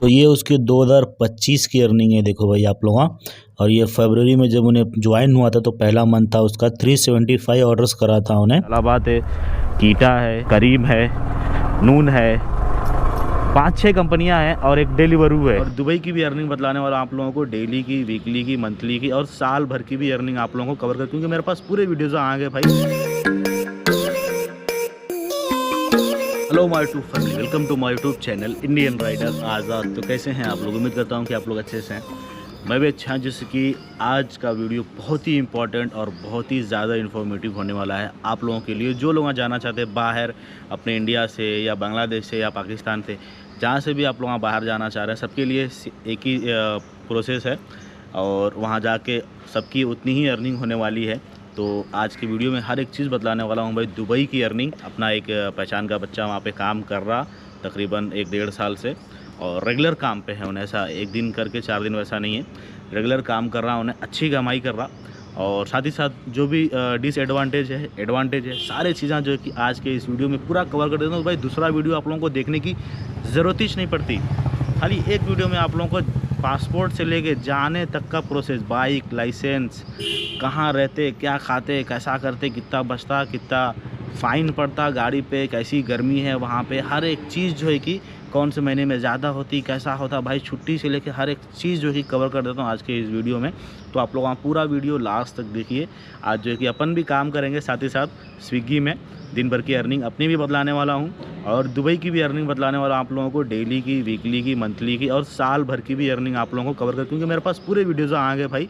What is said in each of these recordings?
तो ये उसके 2025 की अर्निंग है, देखो भाई आप लोग। हाँ, और ये फरवरी में जब उन्हें ज्वाइन हुआ था तो पहला मंथ था उसका, 375 ऑर्डर्स करा था उन्हें। इलाहाबाद है, कीटा है, करीम है, नून है, 5-6 कंपनियां हैं और एक डिलीवरू है। और दुबई की भी अर्निंग बतलाने वाला आप लोगों को, डेली की, वीकली की, मंथली की और साल भर की भी अर्निंग आप लोगों को कवर कर, क्योंकि मेरे पास पूरे वीडियोज़ आ गए भाई। Hello my YouTube family, welcome to my YouTube channel Indian rider Azad. तो कैसे हैं आप लोग? उम्मीद करता हूं कि आप लोग अच्छे से हैं। मैं भी अच्छा, जैसे कि आज का वीडियो बहुत ही इंपॉर्टेंट और बहुत ही ज़्यादा इन्फॉर्मेटिव होने वाला है आप लोगों के लिए, जो लोग जाना चाहते हैं बाहर, अपने इंडिया से या बांग्लादेश से या पाकिस्तान से, जहाँ से भी आप लोग बाहर जाना चाह रहे हैं, सबके लिए एक ही प्रोसेस है और वहाँ जाके सबकी उतनी ही अर्निंग होने वाली है। तो आज की वीडियो में हर एक चीज़ बतलाने वाला हूँ भाई। दुबई की अर्निंग, अपना एक पहचान का बच्चा वहाँ पे काम कर रहा तकरीबन 1-1.5 साल से, और रेगुलर काम पे है उन्हें, ऐसा एक दिन करके 4 दिन वैसा नहीं है, रेगुलर काम कर रहा, उन्हें अच्छी कमाई कर रहा। और साथ ही साथ जो भी डिसएडवांटेज है, एडवांटेज है, सारी चीज़ें जो कि आज के इस वीडियो में पूरा कवर कर देता हूँ भाई। दूसरा वीडियो आप लोगों को देखने की ज़रूरत ही नहीं पड़ती, खाली एक वीडियो में आप लोगों को पासपोर्ट से लेके जाने तक का प्रोसेस, बाइक लाइसेंस, कहाँ रहते, क्या खाते, कैसा करते, कितना बचता, कितना फ़ाइन पड़ता गाड़ी पे, कैसी गर्मी है वहाँ पे, हर एक चीज़ जो है कि कौन से महीने में ज़्यादा होती, कैसा होता भाई, छुट्टी से लेके हर एक चीज़ जो है कि कवर कर देता हूँ आज के इस वीडियो में। तो आप लोग पूरा वीडियो लास्ट तक देखिए। आज जो है कि अपन भी काम करेंगे, साथ ही साथ स्विगी में दिन भर की अर्निंग अपनी भी बतलाने वाला हूँ और दुबई की भी अर्निंग बतलाने वाला आप लोगों को, डेली की, वीकली की, मंथली की और साल भर की भी अर्निंग आप लोगों को कवर कर, क्योंकि मेरे पास पूरे वीडियोज़ आ गए भाई।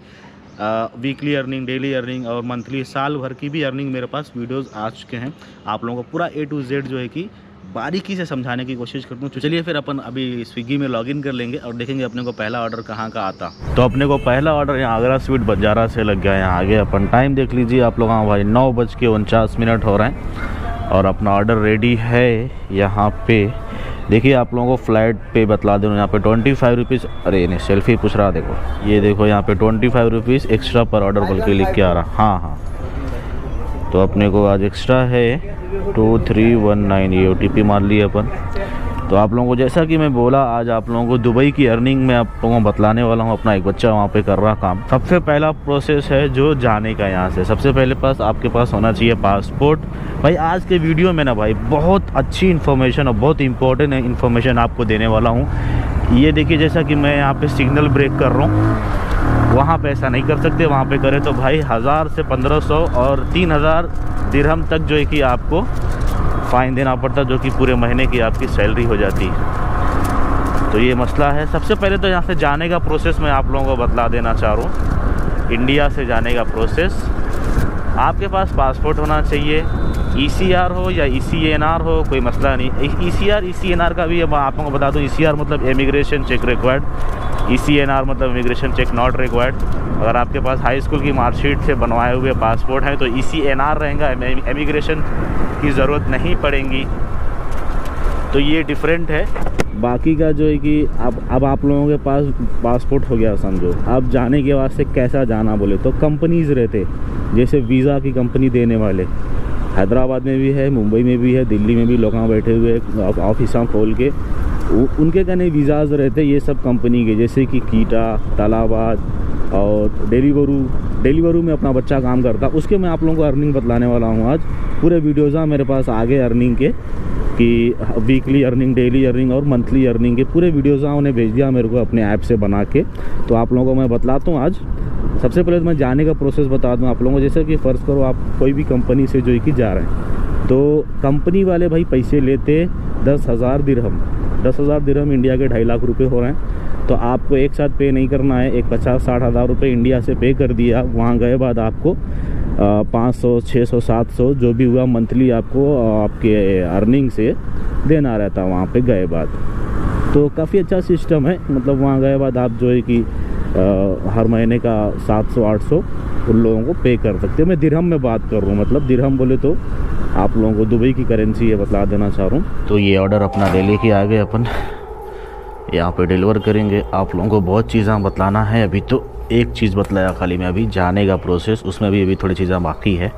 वीकली अर्निंग, डेली अर्निंग और मंथली, साल भर की भी अर्निंग मेरे पास वीडियोज़ आ चुके हैं। आप लोगों को पूरा A to Z जो है कि बारीकी से समझाने की कोशिश करता हूँ। तो चलिए फिर अपन अभी स्विगी में लॉगिन कर लेंगे और देखेंगे अपने को पहला ऑर्डर कहाँ का आता। तो अपने को पहला ऑर्डर यहाँ आगरा स्वीट बंजारा से लग गया। यहाँ आगे अपन टाइम देख लीजिए आप लोग। हाँ भाई, 9:49 हो रहे हैं और अपना ऑर्डर रेडी है। यहाँ पे देखिए आप लोगों को फ्लाइट पे बतला दूँ, यहाँ पे 25 रुपीज़, अरे नहीं सेल्फी पूछ रहा, देखो ये देखो यहाँ पे 25 रुपीज़ एक्स्ट्रा पर ऑर्डर बोल के लिख के आ रहा। हाँ, तो अपने को आज एक्स्ट्रा है 2319, ये OTP मार लिए अपन। तो आप लोगों को जैसा कि मैं बोला, आज आप लोगों को दुबई की अर्निंग में आप लोगों को बतलाने वाला हूँ। अपना एक बच्चा वहाँ पे कर रहा काम। सबसे पहला प्रोसेस है जो जाने का, यहाँ से सबसे पहले आपके पास होना चाहिए पासपोर्ट। भाई आज के वीडियो में ना भाई बहुत अच्छी इन्फॉर्मेशन और बहुत इंपॉर्टेंट इन्फॉर्मेशन आपको देने वाला हूँ। ये देखिए, जैसा कि मैं यहाँ पे सिग्नल ब्रेक कर रहा हूँ, वहाँ पे ऐसा नहीं कर सकते। वहाँ पे करें तो भाई 1000 से 1500 और 3000 दिरहम तक जो है कि आपको फ़ाइन देना पड़ता, जो कि पूरे महीने की आपकी सैलरी हो जाती है। तो ये मसला है। सबसे पहले तो यहाँ से जाने का प्रोसेस मैं आप लोगों को बतला देना चाह रहा हूँ। इंडिया से जाने का प्रोसेस, आपके पास पासपोर्ट होना चाहिए, ECR हो या ECNR हो, कोई मसला नहीं। ECR ECNR का भी अब आप लोगों को बता दूँ। ECR मतलब इमिग्रेशन चेक रिक्वायर्ड, ECNR मतलब इमिग्रेशन चेक नॉट रिक्वायर्ड। अगर आपके पास हाई स्कूल की मार्कशीट से बनवाए हुए पासपोर्ट हैं तो ECNR रहेगा, इमिग्रेशन की ज़रूरत नहीं पड़ेगी। तो ये डिफरेंट है। बाकी का जो है कि अब आप लोगों के पास पासपोर्ट हो गया समझो। अब जाने के वास्ते कैसा जाना बोले तो कंपनीज़ रहते, जैसे वीज़ा की कंपनी देने वाले हैदराबाद में भी है, मुंबई में भी है, दिल्ली में भी लोग बैठे हुए ऑफिस खोल के, उनके कहने वीज़ाज़ रहते ये सब कंपनी के, जैसे कि कीटा, तालाबाद और डिलीवरू में अपना बच्चा काम करता। उसके मैं आप लोगों को अर्निंग बतलाने वाला हूँ आज। पूरे वीडियोज़ मेरे पास आगे अर्निंग के, कि वीकली अर्निंग, डेली अर्निंग और मंथली अर्निंग के पूरे वीडियोज़ उन्हें भेज दिया मेरे को अपने ऐप से बना के। तो आप लोगों को मैं बतलाता हूँ आज। सबसे पहले तो मैं जाने का प्रोसेस बता दूँ आप लोगों को। जैसे कि फ़र्ज़ करो आप कोई भी कंपनी से जो है कि जा रहे हैं, तो कंपनी वाले भाई पैसे लेते 10,000 दिरहम। 10,000 दिरहम इंडिया के 2.5 लाख रुपये हो रहे हैं। तो आपको एक साथ पे नहीं करना है, एक 50-60 हज़ार रुपये इंडिया से पे कर दिया। वहाँ गए बाद आपको 500, 600, 700 जो भी हुआ मंथली आपको आपके अर्निंग से देना रहता वहाँ पे गए बाद। तो काफ़ी अच्छा सिस्टम है। मतलब वहाँ गए बाद आप जो है कि हर महीने का 700-800 उन लोगों को पे कर सकते हैं। मैं दिरहम में बात कर रहा हूँ, मतलब दिरहम बोले तो आप लोगों को दुबई की करेंसी है, बतला देना चाह रहा हूँ। तो ये ऑर्डर अपना ले लेके आ गए अपन, यहाँ पे डिलीवर करेंगे। आप लोगों को बहुत चीज़ें बतलाना है। अभी तो एक चीज़ बतलाया खाली मैं, अभी जाने का प्रोसेस, उसमें भी अभी थोड़ी चीज़ें बाकी है।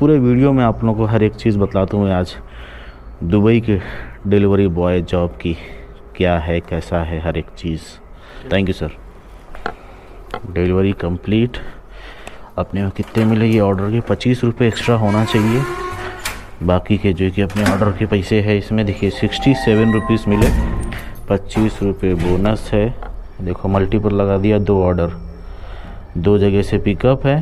पूरे वीडियो में आप लोगों को हर एक चीज़ बतलाता हूँ आज दुबई के डिलीवरी बॉय जॉब की। क्या है कैसा है हर एक चीज़। Thank you sir. Delivery complete. अपने को कितने मिले ये ऑर्डर के? 25 रुपये एक्स्ट्रा होना चाहिए। बाकी के जो कि अपने ऑर्डर के पैसे है इसमें देखिए 67 रुपीज़ मिले। 25 रुपये बोनस है। देखो मल्टीपल लगा दिया। 2 ऑर्डर 2 जगह से पिकअप है,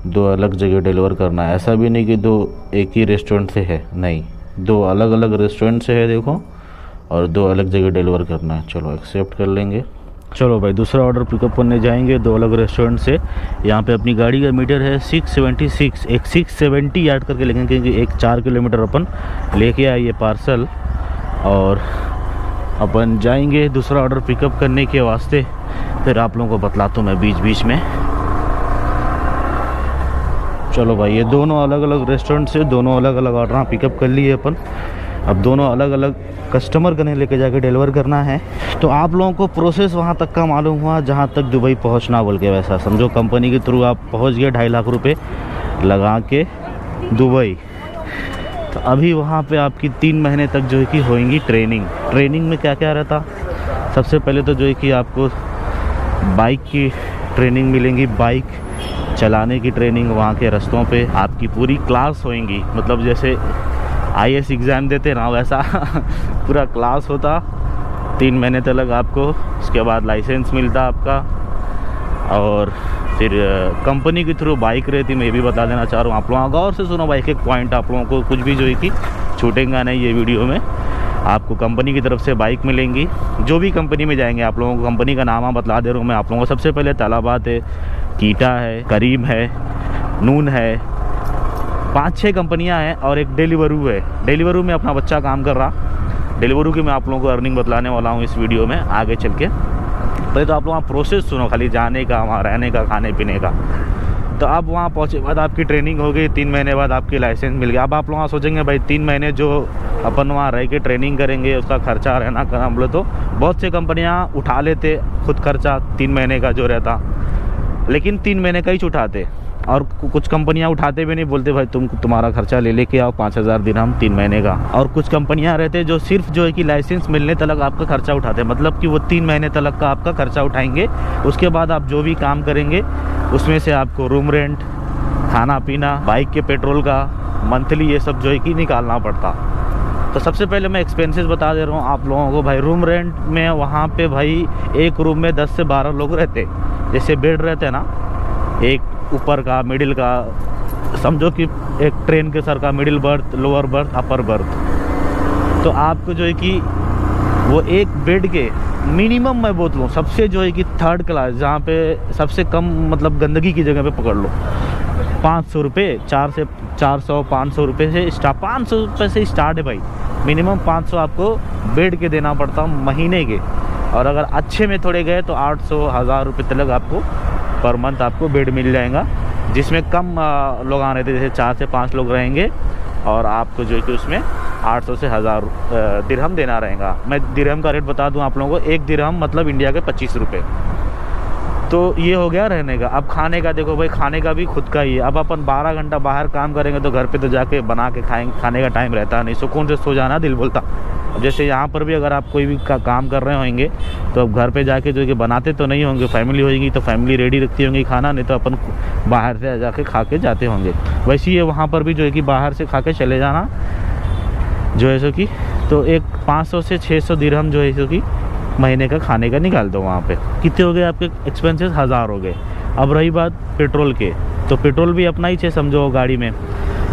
2 अलग जगह डिलीवर करना है। ऐसा भी नहीं कि 2 एक ही रेस्टोरेंट से है, नहीं 2 अलग अलग रेस्टोरेंट से है देखो, और 2 अलग जगह डिलीवर करना है। चलो एक्सेप्ट कर लेंगे। चलो भाई दूसरा ऑर्डर पिकअप करने जाएंगे 2 अलग रेस्टोरेंट से। यहाँ पे अपनी गाड़ी का मीटर है 676, एक 670 ऐड करके लेंगे क्योंकि एक 4 किलोमीटर अपन लेके आए ये पार्सल, और अपन जाएंगे दूसरा ऑर्डर पिकअप करने के वास्ते। फिर आप लोगों को बतलाता हूँ मैं बीच बीच में। चलो भाई ये दोनों अलग अलग रेस्टोरेंट से दोनों अलग अलग ऑर्डर पिकअप कर लिए अपन। अब दोनों अलग अलग कस्टमर कने लेके जाके डिलीवर करना है। तो आप लोगों को प्रोसेस वहाँ तक का मालूम हुआ जहाँ तक दुबई पहुँचना बोल के। वैसा समझो कंपनी के थ्रू आप पहुँच गए 2.5 लाख रुपए लगा के दुबई। तो अभी वहाँ पे आपकी 3 महीने तक जो है कि होएंगी ट्रेनिंग। ट्रेनिंग में क्या क्या रहता? सबसे पहले तो जो है कि आपको बाइक की ट्रेनिंग मिलेंगी, बाइक चलाने की ट्रेनिंग। वहाँ के रास्तों पे आपकी पूरी क्लास होएंगी, मतलब जैसे IAS एग्ज़ाम देते ना वैसा पूरा क्लास होता 3 महीने तक आपको। उसके बाद लाइसेंस मिलता आपका, और फिर कंपनी के थ्रू बाइक रहती। मैं ये भी बता देना चाह रहा हूँ आप लोगों को, गौर से सुनो भाई, एक पॉइंट आप लोगों को कुछ भी जो है कि छूटेगा नहीं ये वीडियो में। आपको कंपनी की तरफ से बाइक मिलेंगी। जो भी कंपनी में जाएंगे आप लोगों को कंपनी का नाम बतला दे रहा हूँ मैं आप लोगों को। सबसे पहले तलाबात है, कीटा है, करीम है, नून है, 5-6 कंपनियां हैं, और एक डिलीवरू है। डिलीवरू में अपना बच्चा काम कर रहा। डिलीवरू की मैं आप लोगों को अर्निंग बतलाने वाला हूँ इस वीडियो में आगे चल के। पहले तो आप लोग प्रोसेस सुनो, खाली जाने का, वहाँ रहने का, खाने पीने का। तो आप वहाँ पहुँचे बाद आपकी ट्रेनिंग हो गई, 3 महीने बाद आपकी लाइसेंस मिल गया। अब आप लोग सोचेंगे भाई 3 महीने जो अपन वहाँ रह के ट्रेनिंग करेंगे उसका खर्चा रहना का हम लोग, तो बहुत से कंपनियाँ उठा लेते खुद खर्चा 3 महीने का जो रहता, लेकिन 3 महीने का ही उठाते। और कुछ कंपनियां उठाते भी नहीं, बोलते भाई तुम्हारा खर्चा ले लेके आओ 5000 दिरहम 3 महीने का। और कुछ कंपनियां रहते जो सिर्फ जो है कि लाइसेंस मिलने तक आपका खर्चा उठाते, मतलब कि वो 3 महीने तक का आपका खर्चा उठाएंगे। उसके बाद आप जो भी काम करेंगे उसमें से आपको रूम रेंट, खाना पीना, बाइक के पेट्रोल का मंथली ये सब जो है कि निकालना पड़ता। तो सबसे पहले मैं एक्सपेंसेस बता दे रहा हूँ आप लोगों को भाई। रूम रेंट में वहाँ पे भाई एक रूम में 10 से 12 लोग रहते। जैसे बेड रहते हैं ना, एक ऊपर का, मिडिल का, समझो कि एक ट्रेन के सर का middle birth, lower berth, upper berth. तो आपको जो है कि वो एक बेड के मिनिमम मैं बोल लूँ सबसे जो है कि 3rd क्लास, जहाँ पे सबसे कम मतलब गंदगी की जगह पे पकड़ लो, 500 रुपये, 400 500 रुपये से स्टार्ट, 500 रुपये से स्टार्ट है भाई। मिनिमम 500 आपको बेड के देना पड़ता महीने के। और अगर अच्छे में थोड़े गए तो 800 1000 रुपये तक आपको पर मंथ आपको बेड मिल जाएगा, जिसमें कम लोग आ रहे थे, जैसे 4 से 5 लोग रहेंगे, और आपको जो है कि उसमें 800 से 1000 दिरहम देना रहेगा। मैं दिरहम का रेट बता दूं आप लोगों को, 1 दिरहम मतलब इंडिया के 25 रुपये। तो ये हो गया रहने का। अब खाने का देखो भाई, खाने का भी खुद का ही है। अब अपन 12 घंटा बाहर काम करेंगे तो घर पे तो जाके बना के खाएंगे, खाने का टाइम रहता नहीं, सुकून से सो जाना दिल बोलता। अब जैसे यहाँ पर भी अगर आप कोई भी काम कर रहे होंगे तो अब घर पे जाके जो कि बनाते तो नहीं होंगे, फैमिली होगी तो फैमिली रेडी रखती होंगी खाना, नहीं तो अपन बाहर से जाके खा के जाते होंगे। वैसे ही वहाँ पर भी जो है कि बाहर से खा के चले जाना जो है सो कि, तो एक 500 से 600 दिरहम जो है सो कि महीने का खाने का निकाल दो। वहाँ पे कितने हो गए आपके एक्सपेंसेस? 1000 हो गए। अब रही बात पेट्रोल के, तो पेट्रोल भी अपना ही है समझो गाड़ी में।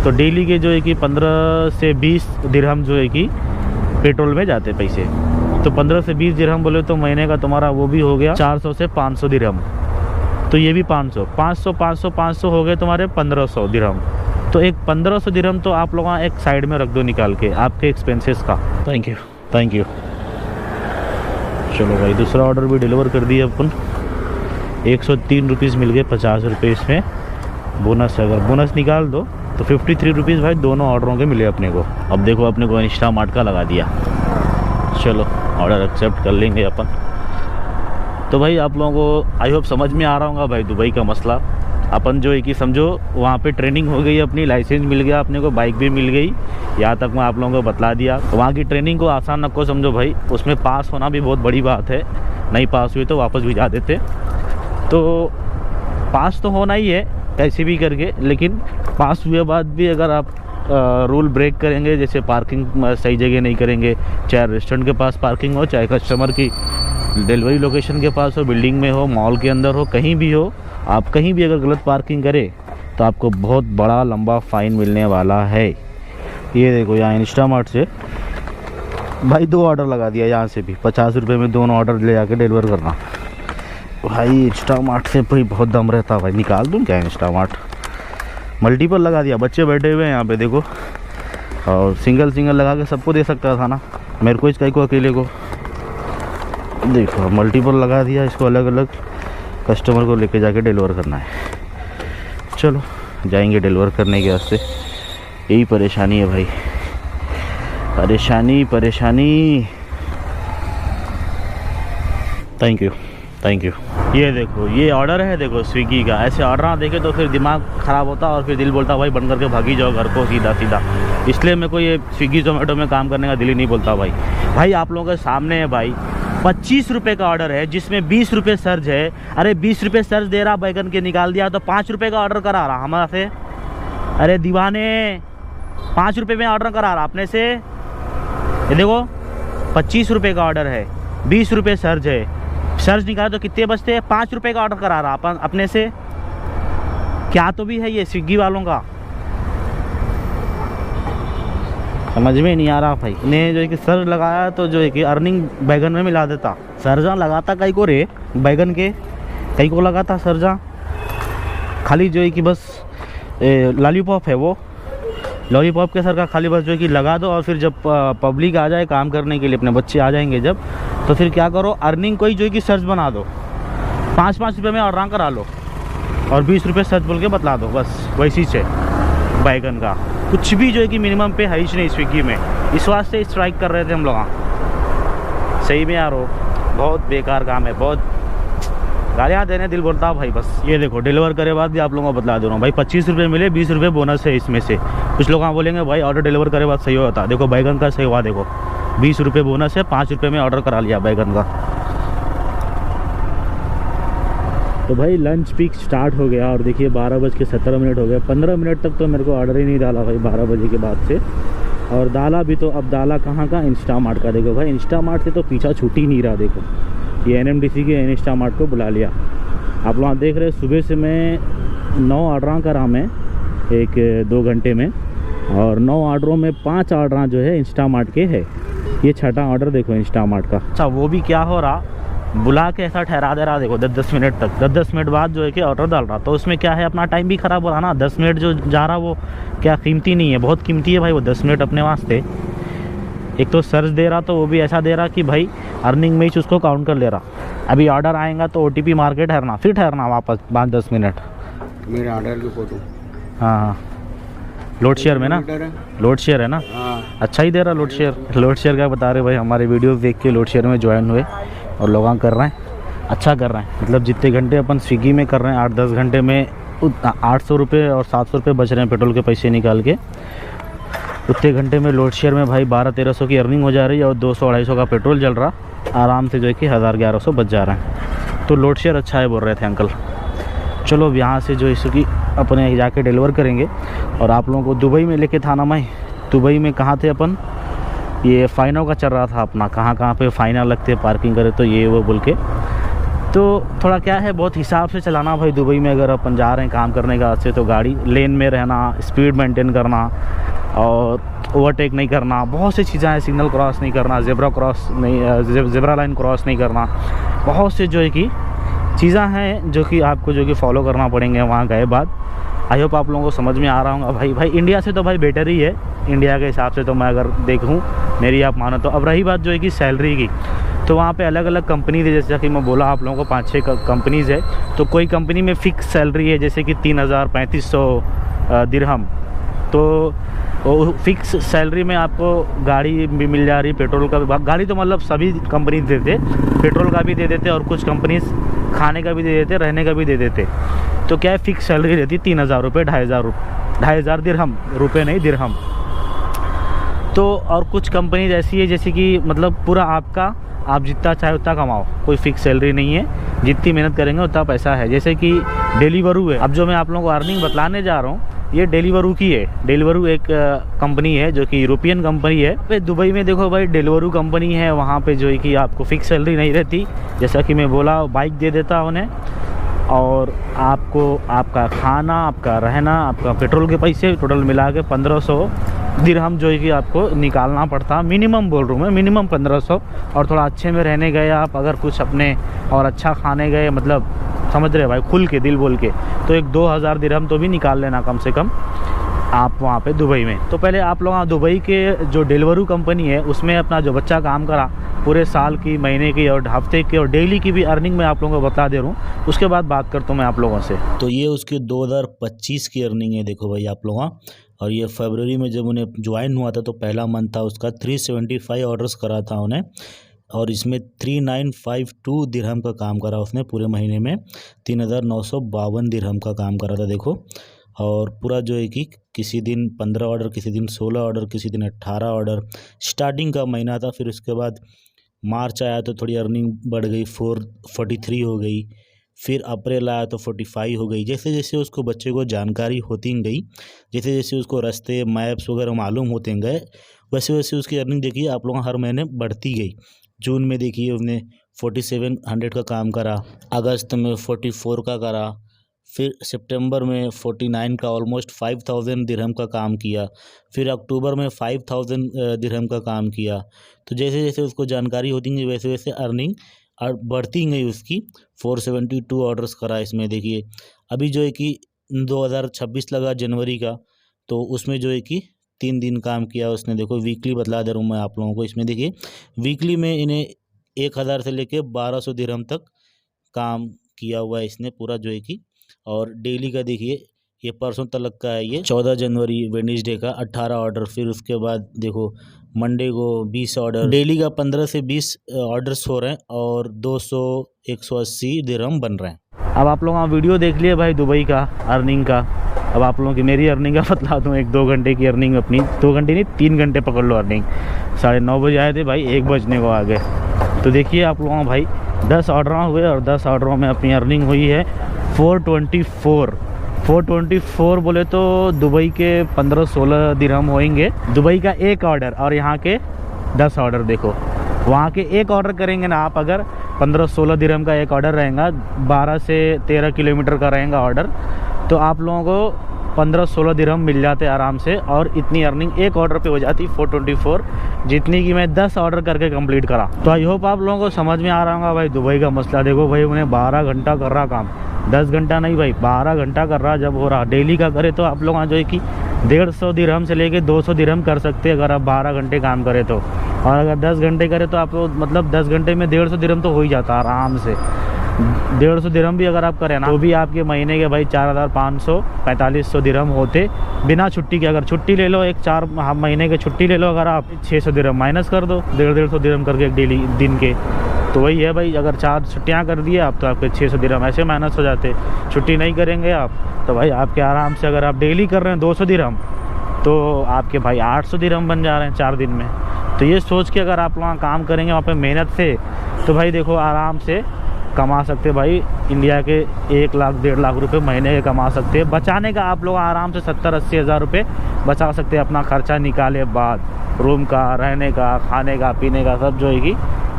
तो डेली के जो है कि 15 से 20 दिरहम जो है कि पेट्रोल में जाते पैसे। तो 15 से 20 दिरहम बोले तो महीने का तुम्हारा वो भी हो गया 400 से 500 दिरहम। तो ये भी 500 हो गए तुम्हारे 1500 दिरहम। तो एक 1500 दिरहम तो आप लोग एक साइड में रख दो निकाल के आपके एक्सपेंसेस का। Thank you. चलो भाई दूसरा ऑर्डर भी डिलीवर कर दिया अपन। 103 रुपीज़ मिल गए, 50 रुपये इसमें बोनस है। अगर बोनस निकाल दो तो 53 रुपीज़ भाई दोनों ऑर्डरों के मिले अपने को। अब देखो अपने को इंस्टामार्ट का लगा दिया। चलो ऑर्डर एक्सेप्ट कर लेंगे अपन। तो भाई आप लोगों को आई होप समझ में आ रहा होगा भाई दुबई का मसला। अपन जो है कि समझो वहाँ पे ट्रेनिंग हो गई, अपनी लाइसेंस मिल गया अपने को, बाइक भी मिल गई, यहाँ तक मैं आप लोगों को बतला दिया। तो वहाँ की ट्रेनिंग को आसान रखो समझो भाई, उसमें पास होना भी बहुत बड़ी बात है। नहीं पास हुए तो वापस भिजा देते, तो पास तो होना ही है कैसे भी करके, लेकिन पास हुए बाद भी अगर आप रूल ब्रेक करेंगे, जैसे पार्किंग सही जगह नहीं करेंगे, चाहे रेस्टोरेंट के पास पार्किंग हो, चाहे कस्टमर की डिलीवरी लोकेशन के पास हो, बिल्डिंग में हो, मॉल के अंदर हो, कहीं भी हो, आप कहीं भी अगर गलत पार्किंग करें तो आपको बहुत बड़ा लंबा फ़ाइन मिलने वाला है। ये देखो यहाँ इंस्टामार्ट से भाई 2 ऑर्डर लगा दिया, यहाँ से भी 50 रुपये में 2 ऑर्डर ले जाके डिलीवर करना। भाई इंस्टामार्ट से भाई बहुत दम रहता भाई, निकाल दूँ क्या इंस्टामार्ट, मल्टीपल लगा दिया। बच्चे बैठे हुए हैं यहाँ पे देखो, और सिंगल लगा के सबको दे सकता था ना, मेरे को इसका को अकेले को देखो मल्टीपल लगा दिया। इसको अलग अलग कस्टमर को लेके जाके डिलीवर करना है। चलो जाएंगे डिलीवर करने के वास्ते, यही परेशानी है भाई, परेशानी। Thank you. ये देखो ये ऑर्डर है, देखो स्विगी का। ऐसे ऑर्डर ना देखे तो फिर दिमाग ख़राब होता और फिर दिल बोलता भाई बंद करके भागी जाओ घर को सीधा। इसलिए मेरे को ये स्विगी जोमेटो में काम करने का दिल ही नहीं बोलता भाई आप लोगों के सामने है भाई, 25 रुपये का ऑर्डर है जिसमें 20 रुपये सर्ज है। अरे 20 रुपये सर्ज दे रहा, बैगन के निकाल दिया तो 5 रुपये का ऑर्डर करा रहा हमारा से। अरे दीवाने 5 रुपये में ऑर्डर करा रहा अपने से। ये देखो 25 रुपये का ऑर्डर है, 20 रुपये सर्ज है, सर्ज निकाला तो कितने बचते हैं, 5 रुपये का ऑर्डर करा रहा अपन अपने से। क्या तो भी है ये स्विगी वालों का, समझ में नहीं आ रहा भाई। इन्हें जो है कि सर्ज लगाया तो जो है कि अर्निंग बैगन में मिला देता। सर्जा लगाता कई को रे बैगन के, कई को लगाता सर्जा, खाली जो है कि बस लॉलीपॉप है वो, लॉलीपॉप के सर का खाली बस जो है कि लगा दो। और फिर जब पब्लिक आ जाए काम करने के लिए, अपने बच्चे आ जाएंगे जब, तो फिर क्या करो, अर्निंग कोई जो है कि सर्च बना दो, 5-5 रुपये में ऑर्डर करा लो और 20 रुपये सर्च बोल के बतला दो, बस वैसी से बैगन का कुछ भी जो है कि मिनिमम पे है ही नहीं स्विगी में। इस वास्ते स्ट्राइक कर रहे थे हम लोग। सही में यार, वो बहुत बेकार काम है, बहुत गालियाँ देने दिल बोलता भाई। बस ये देखो डिलीवर करे बाद भी आप लोगों को बतला दे रहा हूँ भाई, 25 रुपये मिले, 20 रुपये बोनस है इसमें से। कुछ लोग बोलेंगे भाई ऑर्डर डिलीवर करे बाद सही होता, देखो बैगन का सही हुआ, देखो 20 रुपये बोनस है, 5 रुपये में ऑर्डर करा लिया बैगन का। तो भाई लंच पीक स्टार्ट हो गया और देखिए 12:17 हो गए। 15 मिनट तक तो मेरे को ऑर्डर ही नहीं डाला भाई 12 बजे के बाद से। और डाला भी तो अब डाला कहाँ का, इंस्टामार्ट का। देखो भाई इंस्टामार्ट से तो पीछा छूट ही नहीं रहा। देखो ये NMDC के इंस्टामार्ट को बुला लिया। आप लोग देख रहे हैं सुबह से मैं 9 ऑर्डर करा मैं 1-2 घंटे में, और 9 ऑर्डरों में 5 ऑर्डर जो है इंस्टामार्ट के है। ये 6ठा ऑर्डर देखो इंस्टामार्ट का। अच्छा वो भी क्या हो रहा, बुला के ऐसा ठहरा दे रहा, देखो 10-10 मिनट तक, 10-10 मिनट बाद जो है कि ऑर्डर डाल रहा। तो उसमें क्या है, अपना टाइम भी ख़राब हो रहा ना। 10 मिनट जो जा रहा वो क्या कीमती नहीं है, बहुत कीमती है भाई वो 10 मिनट अपने वास्ते। एक तो सर्च दे रहा तो वो भी ऐसा दे रहा कि भाई अर्निंग में ही उसको काउंट कर ले रहा। अभी ऑर्डर आएगा तो OTP मार के ठहरना, फिर ठहरना वापस 5-10 मिनट। मेरे ऑर्डर की फ़ोटो, हाँ लोड शेयर में ना, लोड शेयर है ना, अच्छा ही दे रहा लोड शेयर का बता रहे भाई। हमारे वीडियो देख के लोड शेयर में ज्वाइन हुए और लोग कर रहे हैं, अच्छा कर रहे हैं। मतलब जितने घंटे अपन स्विगी में कर रहे हैं 8-10 घंटे में 800 रुपये और 700 रुपये बच रहे हैं पेट्रोल के पैसे निकाल के। उतने घंटे में लोड शेयर में भाई 1200-1300 की अर्निंग हो जा रही है और 200-250 का पेट्रोल जल रहा, आराम से जो है कि 1000-1100 बच जा रहा है। तो लोड शेयर अच्छा है बोल रहे थे अंकल। चलो अब यहाँ से जो इसकी अपने जाके डिलीवर करेंगे। और आप लोगों को दुबई में लेके था ना मैं, दुबई में कहाँ थे अपन, ये फाइनों का चल रहा था अपना, कहाँ पे फाइना लगते पार्किंग करे तो ये वो बोल के। तो थोड़ा क्या है, बहुत हिसाब से चलाना भाई। दुबई में अगर अपन जा रहे हैं काम करने का से, तो गाड़ी लेन में रहना, स्पीड मेंटेन करना और ओवरटेक नहीं करना, बहुत सी चीज़ें हैं। सिग्नल क्रॉस नहीं करना, ज़ेब्रा लाइन क्रॉस नहीं करना, बहुत से जो है कि चीज़ें हैं जो कि आपको जो कि फॉलो करना पड़ेंगे वहाँ गए बाद। आई होप आप लोगों को समझ में आ रहा होगा भाई। इंडिया से तो भाई बेटर ही है, इंडिया के हिसाब से तो मैं अगर देखूँ, मेरी आप मानो तो। अब रही बात जो है कि सैलरी की, तो वहाँ पे अलग अलग कंपनीज़ है, जैसा कि मैं बोला आप लोगों को 5-6 कंपनीज़ है। तो कोई कंपनी में फ़िक्स सैलरी है, जैसे कि 3000-3500 दिरहम। तो वो फिक्स सैलरी में आपको गाड़ी भी मिल जा रही, पेट्रोल का भी, गाड़ी तो मतलब सभी कंपनी देते, पेट्रोल का भी दे देते और कुछ कंपनीज खाने का भी दे देते, रहने का भी दे देते। तो क्या है, फिक्स सैलरी रहती 3000 रुपये, 2500 दिरहम, रुपये नहीं दिरहम। तो और कुछ कंपनी ऐसी है जैसे कि मतलब पूरा आपका, आप जितना चाहे उतना कमाओ, कोई फिक्स सैलरी नहीं है, जितनी मेहनत करेंगे उतना पैसा है। जैसे कि डेलीवरू है, अब जो मैं आप लोगों को अर्निंग बतलाने जा रहा हूँ ये डेलीवरू की है। डेलीवरू एक कंपनी है जो कि यूरोपियन कंपनी है। दुबई में देखो भाई डेलीवरू कंपनी है, वहाँ पे जो है कि आपको फिक्स सैलरी नहीं रहती। जैसा कि मैं बोला, बाइक दे देता उन्हें और आपको आपका खाना, आपका रहना, आपका पेट्रोल के पैसे टोटल मिला के 1500 दिरहम जो है कि आपको निकालना पड़ता। मिनिमम बोल रहा हूँ मैं, मिनिमम 1500। और थोड़ा अच्छे में रहने गए आप, अगर कुछ अपने और अच्छा खाने गए, मतलब समझ रहे भाई, खुल के दिल बोल के, तो एक 2000 दिरहम तो भी निकाल लेना कम से कम आप वहाँ पे दुबई में। तो पहले आप लोग दुबई के जो डेलीवरू कंपनी है उसमें अपना जो बच्चा काम करा पूरे साल की, महीने की और हफ्ते की और डेली की भी अर्निंग मैं आप लोगों को बता दे रहा हूँ। उसके बाद बात करता हूँ मैं आप लोगों से। तो ये उसकी 2025 की अर्निंग है, देखो भाई आप लोग। और ये फरवरी में जब उन्हें ज्वाइन हुआ था तो पहला मंथ था उसका, 375 ऑर्डर्स करा था उन्हें। और इसमें 3952 दिरहम का काम करा उसने पूरे महीने में। 3952 दिरहम का काम करा था, देखो। और पूरा जो है कि किसी दिन 15 ऑर्डर, किसी दिन 16 ऑर्डर, किसी दिन 18 ऑर्डर स्टार्टिंग का महीना था। फिर उसके बाद मार्च आया तो थोड़ी अर्निंग बढ़ गई, 443 हो गई। फिर अप्रैल आया तो 45 हो गई। जैसे जैसे उसको बच्चे को जानकारी होती गई, जैसे जैसे उसको रास्ते मैप्स वगैरह मालूम होते गए, वैसे वैसे उसकी अर्निंग देखिए आप लोग हर महीने बढ़ती गई। जून में देखिए उसने 4700 का काम करा, अगस्त में 44 का करा, फिर सितंबर में 49 का, ऑलमोस्ट 5000 दिरहम का काम किया। फिर अक्टूबर में 5000 दिरहम का काम किया। तो जैसे जैसे उसको जानकारी होती गई वैसे वैसे अर्निंग बढ़ती गई उसकी। 472 ऑर्डर्स करा इसमें, देखिए। अभी जो है कि 2026 लगा जनवरी का, तो उसमें जो है कि 3 दिन काम किया उसने। देखो वीकली बतला दे रहा हूँ मैं आप लोगों को। इसमें देखिए वीकली में इन्हें 1000 से लेके 1200 दिरहम तक काम किया हुआ है इसने पूरा जो है कि। और डेली का देखिए, ये परसों तक का है, ये 14 जनवरी वेडनेसडे का 18 ऑर्डर। फिर उसके बाद देखो मंडे को 20 ऑर्डर। डेली का 15 से 20 ऑर्डर्स हो रहे हैं और 200-180 दिरहम बन रहे हैं। अब आप लोग वीडियो देख लिए भाई दुबई का अर्निंग का। अब आप लोगों की मेरी अर्निंग का बतला दूँ। 1-2 घंटे की अर्निंग अपनी, 2 घंटे नहीं 3 घंटे पकड़ लो अर्निंग। 9:30 बजे आए थे भाई, 1 बजने को आ गए। तो देखिए आप लोगों भाई 10 ऑर्डर हुए और 10 ऑर्डरों में अपनी अर्निंग हुई है 424 बोले तो दुबई के 15-16 दिरहम होंगे। दुबई का एक ऑर्डर और यहाँ के 10 ऑर्डर। देखो वहाँ के एक ऑर्डर करेंगे ना आप, अगर 15-16 दिरहम का एक ऑर्डर रहेगा, 12 से 13 किलोमीटर का रहेगा ऑर्डर, तो आप लोगों को 15-16 दिरहम मिल जाते आराम से। और इतनी अर्निंग एक ऑर्डर पे हो जाती 424, जितनी कि मैं 10 ऑर्डर करके कंप्लीट करा। तो आई होप आप लोगों को समझ में आ रहा होगा भाई दुबई का मसला। देखो भाई उन्हें 12 घंटा कर रहा काम, 10 घंटा नहीं भाई, 12 घंटा कर रहा। जब हो रहा डेली का करे तो आप लोग जो है कि 150 दिरहम से लेके 200 दिरहम कर सकते हैं अगर आप 12 घंटे काम करें तो। और अगर 10 घंटे करें तो आप मतलब 10 घंटे में 150 दिरहम तो हो ही जाता आराम से। 150 दिरहम भी अगर आप करें ना तो भी आपके महीने के भाई 4500 दिरहम होते बिना छुट्टी के। अगर छुट्टी ले लो, एक 4 महीने की छुट्टी ले लो अगर आप, 600 दिरहम माइनस कर दो 150 दिरहम करके एक डेली दिन के। तो वही है भाई, अगर 4 छुट्टियाँ कर दिए आप तो आपके 600 दिरहम ऐसे माइनस हो जाते। छुट्टी नहीं करेंगे आप तो भाई आपके आराम से, अगर आप डेली कर रहे हैं 200 दिरहम तो आपके भाई 800 दिरहम बन जा रहे हैं 4 दिन में। तो ये सोच के अगर आप वहाँ काम करेंगे वहाँ पे मेहनत से, तो भाई देखो आराम से कमा सकते भाई। इंडिया के 1 लाख 1.5 लाख रुपए महीने के कमा सकते हैं। बचाने का आप लोग आराम से 70-80 हज़ार रुपये बचा सकते हैं अपना खर्चा निकाले बाद। रूम का, रहने का, खाने का, पीने का सब जो है कि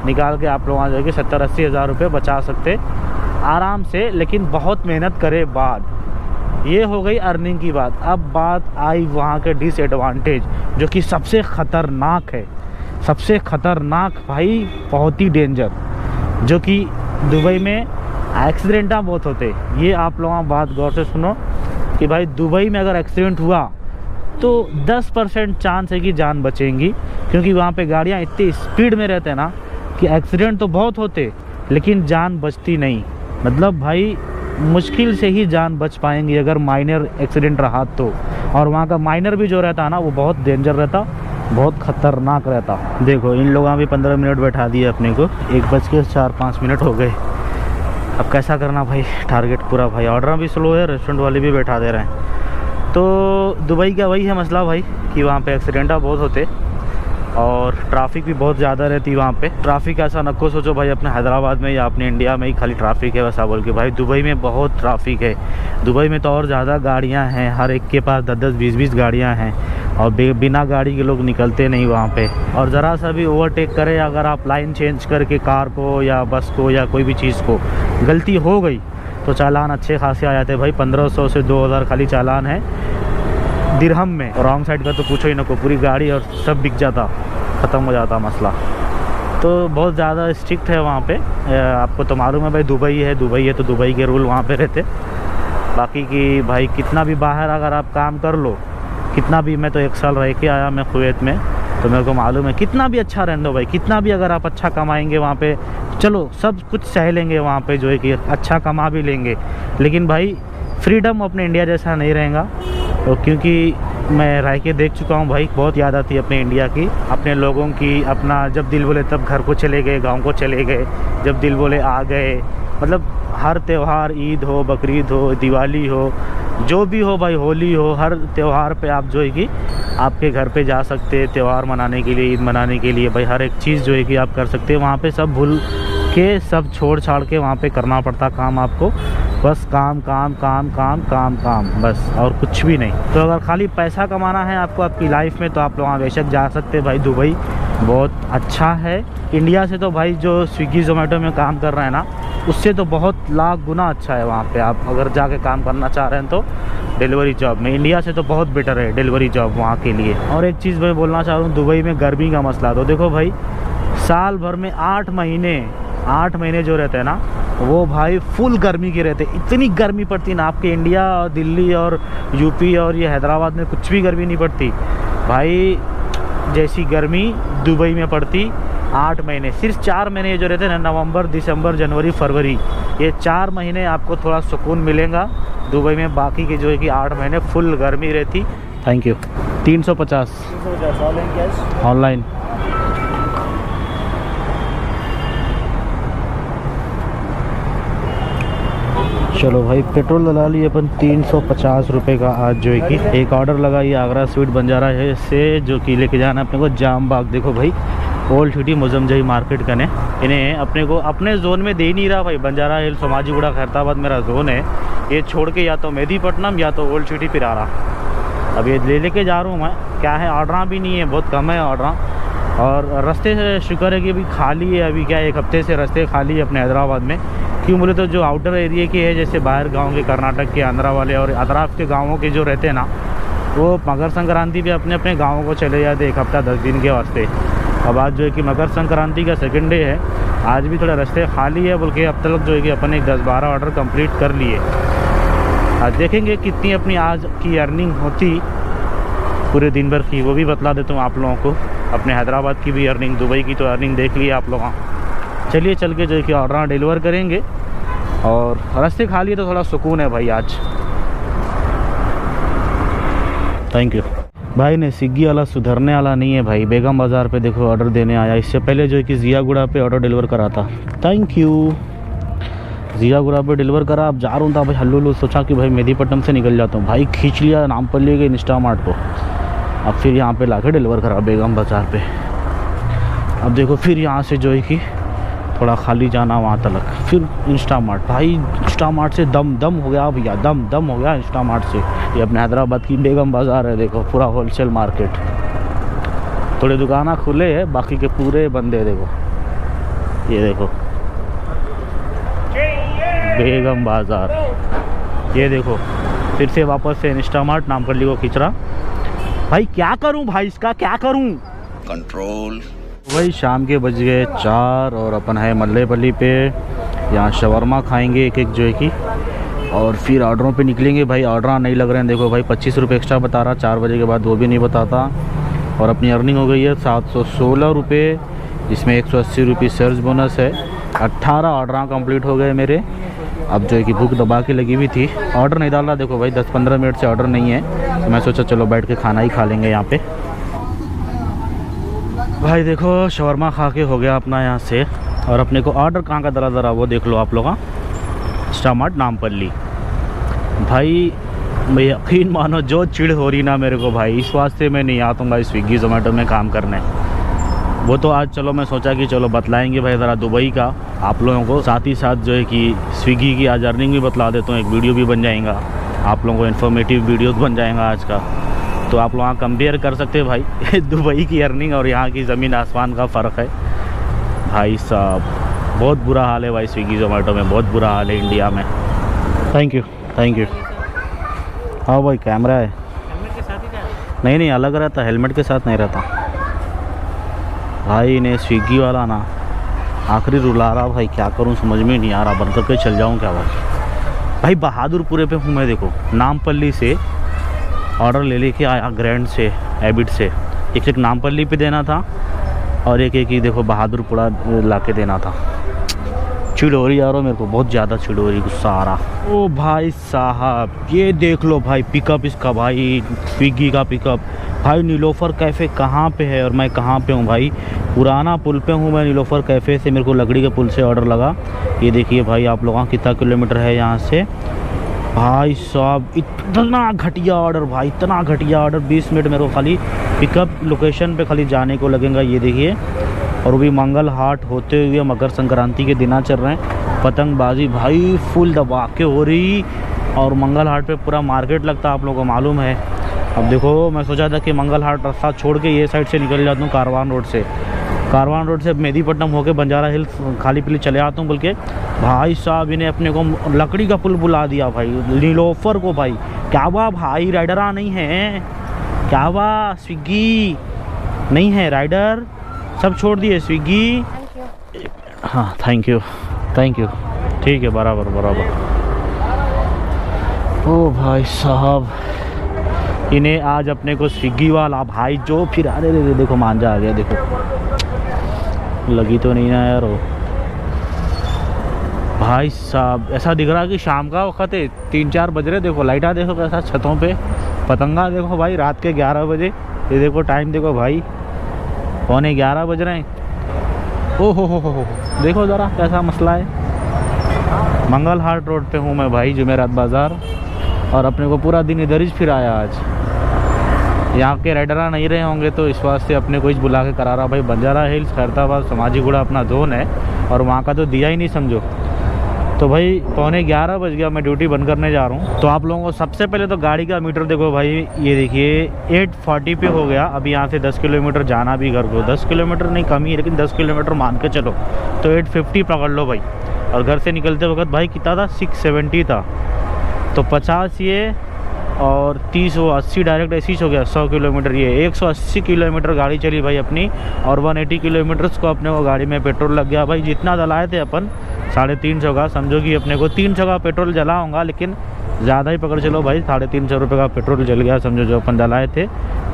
निकाल के आप लोग वहाँ जाके 70-80 हज़ार रुपये बचा सकते आराम से, लेकिन बहुत मेहनत करे बाद। ये हो गई अर्निंग की बात। अब बात आई वहाँ के डिसएडवांटेज, जो कि सबसे ख़तरनाक है। सबसे ख़तरनाक भाई, बहुत ही डेंजर, जो कि दुबई में एक्सीडेंट बहुत होते। ये आप लोग बात गौर से सुनो कि भाई दुबई में अगर एक्सीडेंट हुआ तो 10% चांस है कि जान बचेंगी, क्योंकि वहाँ पे गाड़ियाँ इतनी स्पीड में रहते हैं ना कि एक्सीडेंट तो बहुत होते लेकिन जान बचती नहीं। मतलब भाई मुश्किल से ही जान बच पाएंगी अगर माइनर एक्सीडेंट रहा तो। और वहाँ का माइनर भी जो रहता है ना वो बहुत डेंजर रहता, बहुत ख़तरनाक रहता। देखो इन लोगों भी 15 मिनट बैठा दिए अपने को, 1:04-5 हो गए। अब कैसा करना भाई, टारगेट पूरा भाई। ऑर्डर भी स्लो है, रेस्टोरेंट वाले भी बैठा दे रहे हैं। तो दुबई का वही है मसला भाई कि वहाँ पे एक्सीडेंट बहुत होते और ट्रैफिक भी बहुत ज़्यादा रहती है वहाँ पे। ट्रैफिक ऐसा नको सोचो भाई अपने हैदराबाद में या अपने इंडिया में ही खाली ट्रैफिक है वैसा बोल के, भाई दुबई में बहुत ट्रैफिक है। दुबई में तो और ज़्यादा गाड़ियाँ हैं, हर एक के पास 10-10, 20-20 गाड़ियाँ हैं और बिना गाड़ी के लोग निकलते नहीं वहाँ पे। और ज़रा सा भी ओवरटेक करे अगर आप लाइन चेंज करके कार को या बस को या कोई भी चीज़ को गलती हो गई तो चालान अच्छे खासे आ जाते हैं भाई। 1500 से 2000 खाली चालान है दिरहम में। रॉन्ग साइड का तो पूछो ही ना को, पूरी गाड़ी और सब बिक जाता, ख़त्म हो जाता मसला। तो बहुत ज़्यादा स्ट्रिक्ट है वहाँ पे। आपको तो मालूम है भाई दुबई है तो दुबई के रूल वहाँ पे रहते। बाकी की भाई कितना भी बाहर अगर आप काम कर लो, कितना भी, मैं तो 1 साल रह के आया मैं कुवैत में, तो मेरे को मालूम है कितना भी अच्छा रहने दो भाई, कितना भी अगर आप अच्छा कमाएंगे वहाँ पे, चलो सब कुछ सह लेंगे वहाँ पे, जो है कि अच्छा कमा भी लेंगे, लेकिन भाई फ्रीडम अपने इंडिया जैसा नहीं रहेगा। तो क्योंकि मैं रह के देख चुका हूँ भाई, बहुत याद आती है अपने इंडिया की, अपने लोगों की। अपना जब दिल बोले तब घर को चले गए, गांव को चले गए, जब दिल बोले आ गए। मतलब हर त्यौहार, ईद हो, बकरीद हो, दिवाली हो, जो भी हो भाई, होली हो, हर त्यौहार पे आप जो है कि आपके घर पे जा सकते हैं त्यौहार मनाने के लिए, ईद मनाने के लिए भाई। हर एक चीज़ जो है कि आप कर सकते हैं वहाँ पे। सब भूल के, सब छोड़ छाड़ के वहाँ पे करना पड़ता काम आपको। बस काम काम काम काम काम काम, बस और कुछ भी नहीं। तो अगर खाली पैसा कमाना है आपको आपकी लाइफ में, तो आप लोग वहाँ बेशक जा सकते हैं भाई। दुबई बहुत अच्छा है इंडिया से। तो भाई जो स्विगी जोमेटो में काम कर रहे हैं ना, उससे तो बहुत लाख गुना अच्छा है वहाँ पे। आप अगर जाके काम करना चाह रहे हैं तो डिलीवरी जॉब में इंडिया से तो बहुत बेटर है डिलीवरी जॉब वहाँ के लिए। और एक चीज़ मैं बोलना चाह रहा हूँ, दुबई में गर्मी का मसला, तो देखो भाई साल भर में 8 महीने जो रहते हैं ना, वो भाई फुल गर्मी के रहते। इतनी गर्मी पड़ती ना, आपके इंडिया और दिल्ली और यूपी और ये हैदराबाद में कुछ भी गर्मी नहीं पड़ती भाई जैसी गर्मी दुबई में पड़ती। 8 महीने, सिर्फ 4 महीने जो रहते हैं ना, नवंबर, दिसंबर, जनवरी, फरवरी, ये 4 महीने आपको थोड़ा सुकून मिलेगा दुबई में। बाकी के जो है कि 8 महीने फुल गर्मी रहती। Thank you. 350 ऑनलाइन। चलो भाई पेट्रोल डला लिए अपन 350 रुपये का आज जो है कि। एक ऑर्डर लगा ये आगरा स्वीट बंजारा है से, जो कि लेके जाना अपने को जाम बाग। देखो भाई ओल्ड सिटी मुजमजई मार्केट कने, इन्हें अपने को अपने जोन में दे ही नहीं रहा भाई। बंजारा हिल, सोमाजीगुड़ा, खैरताबाद मेरा जोन है, ये छोड़ के या तो मेदीपट्टनम या तो ओल्ड सिटी फिर आ रहा। अब ये लेके जा रहा हूँ मैं। क्या है, ऑर्डर भी नहीं है, बहुत कम है ऑर्डर। और रास्ते से शुक्र है कि अभी खाली है। अभी क्या 1 हफ्ते से रास्ते खाली है अपने हैदराबाद में। क्यों बोले तो जो आउटर एरिया के है, जैसे बाहर गांव के, कर्नाटक के, आंध्रा वाले और अतराफ के गांवों के जो रहते हैं ना, वो मकर संक्रांति पे अपने अपने गाँवों को चले जाते 1 हफ्ता 10 दिन के वास्ते। अब आज जो है कि मकर संक्रांति का 2nd डे है, आज भी थोड़ा रास्ते खाली है बोल के अब तक जो है कि अपन 10-12 ऑर्डर कंप्लीट कर लिए। आज देखेंगे कितनी अपनी आज की अर्निंग होती पूरे दिन भर की, वो भी बतला देता हूँ आप लोगों को। अपने हैदराबाद की भी अर्निंग, दुबई की तो अर्निंग देख लिए आप लोग। चलिए चल के जो है कि ऑर्डर डिलीवर करेंगे। और रास्ते खाली है तो थोड़ा सुकून है भाई आज। Thank you. भाई ने स्विगी वाला सुधरने वाला नहीं है भाई। बेगम बाज़ार पे देखो ऑर्डर देने आया, इससे पहले जो है कि जियागुड़ा पे ऑर्डर डिलीवर करा था। Thank you. जियागुड़ा पे डिलीवर करा, अब जा रहा हूँ था भाई हल्लू, सोचा कि भाई मेदीपट्टनम से निकल जाता हूँ भाई, खींच लिया नामपल्ली के इंस्टामार्ट को। अब फिर यहाँ पे लाके डिलीवर करा बेगम बाज़ार पे। अब देखो फिर यहाँ से जो है कि थोड़ा खाली जाना वहाँ तक, फिर इंस्टामार्ट। भाई इंस्टामार्ट से दम हो गया भैया, दम हो गया इंस्टामार्ट से। ये अपने हैदराबाद की बेगम बाज़ार है, देखो पूरा होलसेल मार्केट। थोड़े दुकाना खुले हैं, बाकी के पूरे बंद है। देखो ये देखो बेगम बाज़ार, ये देखो फिर से वापस से इंस्टामार्ट नामपल्ली को खींच रहा। भाई क्या करूं भाई, इसका क्या करूं, कंट्रोल। वही शाम के बज गए 4 और अपन है मल्लेपल्ली पे। यहाँ शवरमा खाएंगे एक जो है कि, और फिर ऑर्डरों पे निकलेंगे भाई। ऑर्डर नहीं लग रहे हैं, देखो भाई 25 रुपये एक्स्ट्रा बता रहा, 4 बजे के बाद वो भी नहीं बताता। और अपनी अर्निंग हो गई है 716 रुपये, जिसमें 180 रुपये सर्च बोनस है। 18 ऑर्डर कंप्लीट हो गए मेरे। अब जो है कि भूख दबा के लगी हुई थी, ऑर्डर नहीं डाला। देखो भाई 10-15 मिनट से ऑर्डर नहीं है, तो मैं सोचा चलो बैठ के खाना ही खा लेंगे यहाँ पे। भाई देखो शवरमा खा के हो गया अपना यहाँ से। और अपने को ऑर्डर कहाँ का दरा वो देख लो आप लोग, इंस्टामार्ट नामपल्ली। भाई यकीन मानो जो चिढ़ हो रही ना मेरे को भाई, इस वास्ते मैं नहीं आता हूँ भाई स्विगी जोमेटो में काम करने। वो तो आज चलो मैं सोचा कि चलो बतलाएंगे भाई ज़रा दुबई का आप लोगों को, साथ ही साथ जो है कि स्विगी की आज अर्निंग भी बतला देता हूँ, एक वीडियो भी बन जाएगा आप लोगों को, इन्फॉर्मेटिव वीडियो बन जाएगा आज का। तो आप लोग कंपेयर कर सकते हैं भाई दुबई की अर्निंग और यहाँ की ज़मीन आसमान का फ़र्क है भाई साहब। बहुत बुरा हाल है भाई स्विगी जोमेटो में, बहुत बुरा हाल है इंडिया में। Thank you thank you. हाँ भाई कैमरा है, हेलमेट के साथ ही क्या? नहीं अलग रहता, हेलमेट के साथ नहीं रहता भाई। ने स्विगी वाला ना आखिरी रुला रहा भाई, क्या करूं समझ में नहीं आ रहा, बंद करके चल जाऊं क्या भाई। बहादुरपुरे पे हूं मैं, देखो नामपल्ली से ऑर्डर ले लेके आया, ग्रैंड से एबिट से, एक नामपल्ली पे देना था और एक ही देखो बहादुरपुरा ला के देना था। चिड़ हो रही यार मेरे को, बहुत ज़्यादा चिड़ हो रही, गुस्सा आ रहा। ओ भाई साहब ये देख लो भाई पिकअप इसका भाई, स्विगी का पिकअप भाई। नीलोफर कैफ़े कहाँ पे है और मैं कहाँ पे हूँ भाई? पुराना पुल पे हूँ मैं, नीलोफर कैफ़े से मेरे को लकड़ी के पुल से ऑर्डर लगा। ये देखिए भाई आप लोगों कितना किलोमीटर है यहाँ से भाई साहब। इतना घटिया ऑर्डर भाई, इतना घटिया ऑर्डर। 20 मिनट मेरे को खाली पिकअप लोकेशन पे खाली जाने को लगेगा। ये देखिए, और वो भी मंगल हाट होते हुए मकर संक्रांति के दिन चल रहे हैं। पतंगबाजी भाई फुल दबा के हो रही, और मंगल हाट पे पूरा मार्केट लगता, आप लोगों को मालूम है। अब देखो मैं सोचा था कि मंगल हाट रास्ता छोड़ के ये साइड से निकल जाता हूँ कारवान रोड से, कारवान रोड से मेहदीपट्टनम होके बंजारा हिल्स खाली पीली चले आता हूँ। बोल के भाई साहब इन्हें अपने को लकड़ी का पुल बुला दिया भाई, नीलोफर को भाई। क्या हुआ भाई, राइडरा नहीं है क्या हुआ? स्विगी नहीं है राइडर, सब छोड़ दिए स्विगी। हाँ थैंक यू ठीक है, बराबर। ओ भाई साहब इन्हें आज अपने को स्विगी वाला भाई जो फिर अरे देखो मांझा आ गया, देखो लगी तो नहीं ना यार वो भाई साहब। ऐसा दिख रहा है कि शाम का वक्त है, 3-4 बज रहे। देखो लाइटा देखो कैसा छतों पे, पतंगा देखो भाई रात के 11 बजे। ये देखो टाइम देखो भाई, 11:15 बज रहे हैं। ओ हो देखो ज़रा कैसा मसला है। मंगल हाट रोड पे हूँ मैं भाई, जुमेरात बाज़ार, और अपने को पूरा दिन इधर ही फिर आया आज। यहाँ के राइडरा नहीं रहे होंगे तो इस वास्ते अपने को ही बुला के करा रहा भाई। बंजारा हिल्स, खैरताबाद, समाजीगुड़ा अपना जोन है, और वहाँ का तो दिया ही नहीं समझो। तो भाई 11:15 बज गया, मैं ड्यूटी बंद करने जा रहा हूँ। तो आप लोगों को सबसे पहले तो गाड़ी का मीटर देखो भाई, ये देखिए 8:40 पे हो गया। अभी यहाँ से 10 किलोमीटर जाना भी घर को, 10 किलोमीटर नहीं कम ही, लेकिन 10 किलोमीटर मान के चलो तो 8:50 पकड़ लो भाई। और घर से निकलते वक्त भाई कितना था, 670 था। तो 50 ये और 30 वो 80 डायरेक्ट ऐसी हो गया 100 किलोमीटर। ये 180 किलोमीटर गाड़ी चली भाई अपनी, और 180 किलोमीटर्स को अपने को गाड़ी में पेट्रोल लग गया भाई। जितना जलाए थे अपन 350 का, समझो कि अपने को 300 का पेट्रोल जलाऊँगा, लेकिन ज़्यादा ही पकड़ चलो भाई, 350 रुपये का पेट्रोल जल गया समझो। जो अपन जलाए थे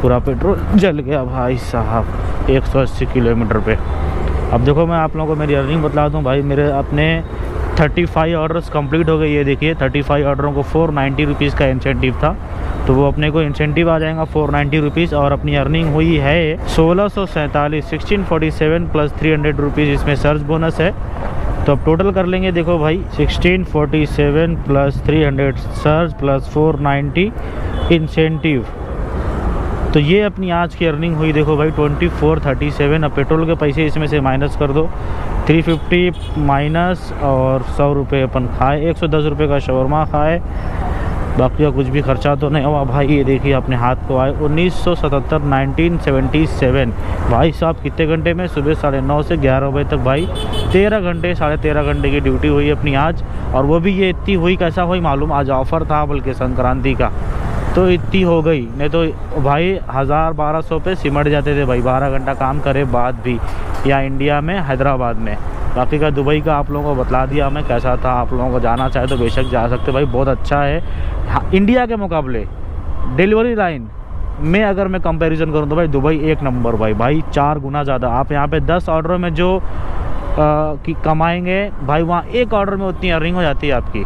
पूरा पेट्रोल जल गया भाई साहब 180 किलोमीटर पे। अब देखो मैं आप लोगों को मेरी अर्निंग बतला दूँ भाई। मेरे अपने 35 ऑर्डर्स कंप्लीट हो गए। ये देखिए 35 ऑर्डरों को 490 रुपीज़ का इंसेंटिव था, तो वो अपने को इंसेंटिव आ जाएगा 490 रुपीज़। और अपनी अर्निंग हुई है 1647, 1647 प्लस 300 रुपीज़ इसमें सर्च बोनस है। तो अब टोटल कर लेंगे देखो भाई, 1647 प्लस 300 सर्च प्लस 490 इंसेंटिव। तो ये अपनी आज की अर्निंग हुई देखो भाई 2437। अब पेट्रोल के पैसे इसमें से माइनस कर दो, 350 माइनस, और 100 रुपये अपन खाए, 110 रुपये का शवरमा खाए, बाकी का कुछ भी खर्चा तो नहीं हुआ भाई। ये देखिए अपने हाथ को आए 1977, 1977 भाई साहब। कितने घंटे में, सुबह 9:30 से 11 बजे तक भाई, 13 घंटे 13.5 घंटे की ड्यूटी हुई अपनी आज। और वो भी ये इतनी हुई कैसा हुई मालूम, आज ऑफ़र था बल्कि संक्रांति का, तो इतनी हो गई। नहीं तो भाई 1000-1200 पे सिमट जाते थे भाई 12 घंटा काम करे बाद भी, या इंडिया में हैदराबाद में। बाकी का दुबई का आप लोगों को बतला दिया मैं कैसा था। आप लोगों को जाना चाहे तो बेशक जा सकते भाई, बहुत अच्छा है। हाँ, इंडिया के मुकाबले डिलीवरी लाइन में अगर मैं कंपैरिजन करूँ तो भाई दुबई 1 नंबर भाई 4 गुना ज़्यादा। आप यहाँ पे 10 ऑर्डरों में जो कमाएंगे भाई, वहाँ 1 ऑर्डर में उतनी अर्निंग हो जाती है आपकी।